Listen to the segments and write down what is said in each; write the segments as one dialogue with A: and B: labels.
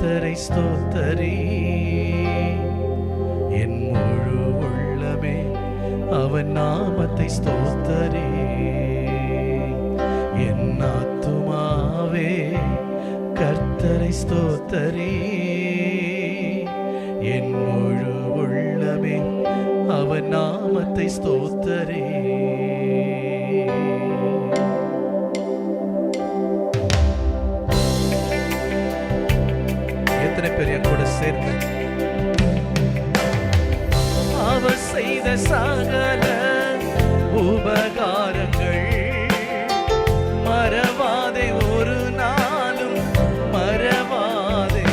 A: கர்த்தரை ஸ்தோத்தரி. என் முழு உள்ளமே அவன் நாமத்தை ஸ்தோத்தரி. என் ஆத்துமாவே கர்த்தரை ஸ்தோத்தரி. என் முழு உள்ளமே அவன் நாமத்தை ஸ்தோத்தரி. எத்தனை பேர் என் கூட சேர்ந்து அவர் செய்த சகல உபகாரங்கள் மறவாதே, ஒரு நாளும் மறவாதே.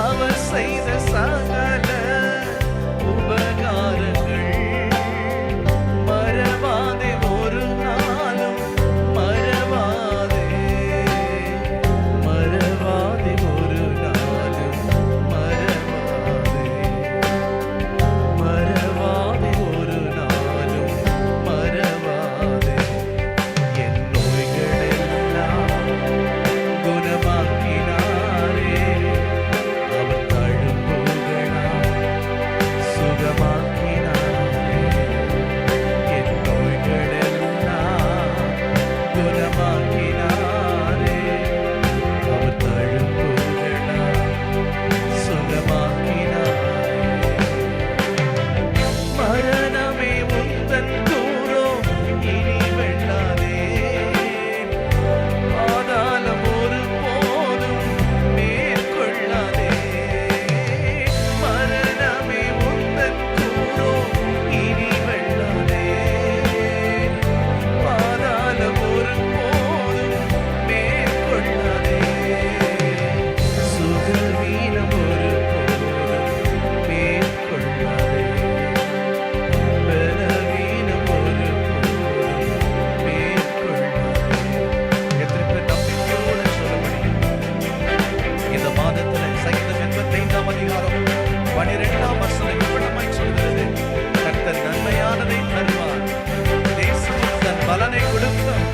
A: அவர் செய்த சகல உபகாரங்கள் மறவாதே, ஒரு நாளும் மறவாதே. மறவாதே, ஒரு நாளும் மறவாதே. மறவாதே, ஒரு நாளும் மறவாதே. என் நோய்களெல்லாம் குணமாக்கினாரே. அவர் தழும்புகளால் சுகமாக்கினாரே. என் நோய்களெல்லாம் குணமாக்கினாரே. அவர் தழும்புகளால் சுகமாக்கினாரே. மரணமே உந்தன் தூரம் இனி வெல்லாதே. பாதாளம் ஒருபோதும் மேற்கொள்ளாதே. மரணமே உந்தன் தூரம் இனி வெல்லாதே. பாதாளம் ஒருபோதும் மேற்கொள்ளாதே. சுகவீனம் ஒருபோதும் மேற்கொள்ளாதே. பலவீனம் ஒருபோதும் மேற்கொள்ளாதே. எத்தனை பேர் நம்பிக்கையோடு சொல்ல முடியும்? இந்த மாதத்துல சங்கீதம் 85 அதிகாரம் 12 வசனம் இவ்வளமாய் சொல்கிறது, கர்த்தர் நன்மையானதை தருவார், தேசம் தன் பலனை கொடுக்கும்.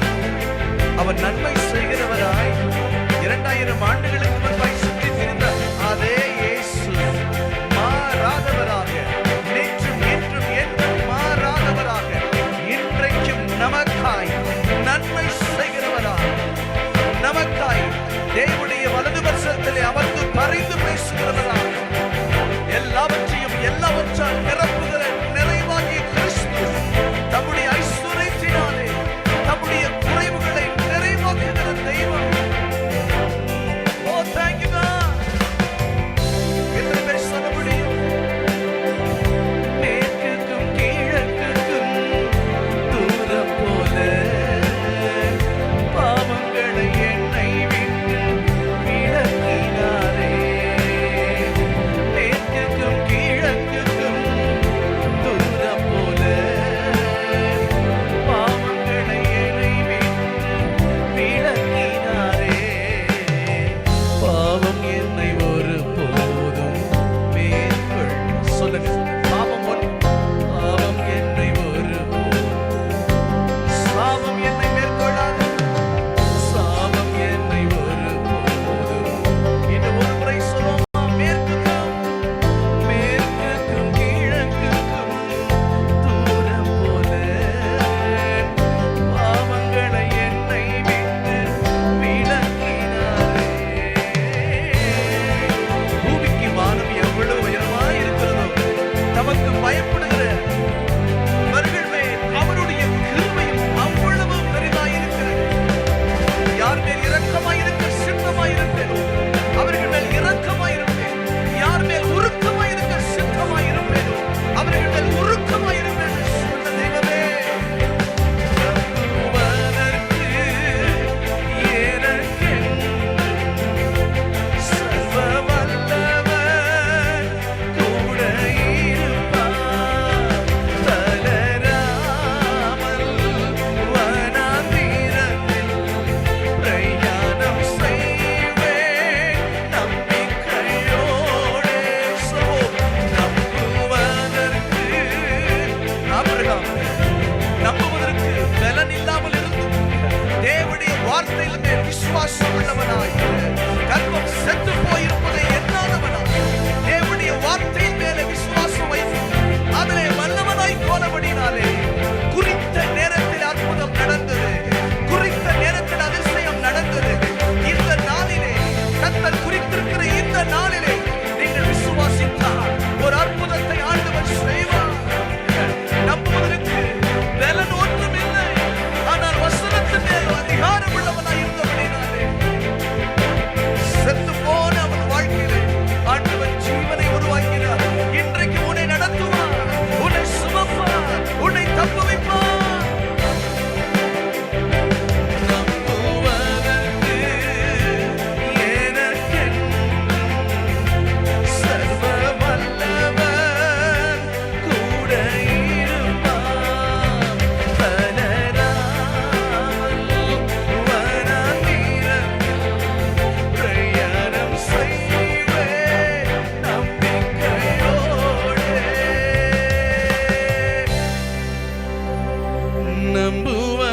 A: அவர் நன்மை செய்கிறவராய் 2000 ஆண்டுகளுக்கு முன்பாய் சுற்றி திரிந்த அதே இயேசு மாறாதவராக, நேற்றும் இன்றும் என்றும் மாறாதவராக, இன்றைக்கும் நமக்காய் நன்மை செய்கிறவராய், நமக்காய் தேவனுடைய வலது பரிசத்திலே அமர்ந்து பரிந்து பேசுகிறவராய், எல்லாவற்றையும் எல்லாவற்றால் நிரப்புகிற நிறைவாகிய கிறிஸ்து தம்முடைய ஐஸ்வரியத்தினாலே தம்முடைய குறைவுகளை நிறைவாக்குகிற தெய்வம். ஓ thank you God. எத்தனை பேர் சொல்ல முடியும்? மேற்குக்கும் கிழக்குக்கும் தூரம் போல பாவங்களை என்னை விட்டு விலக்கினாரே. நம்புவதில்லை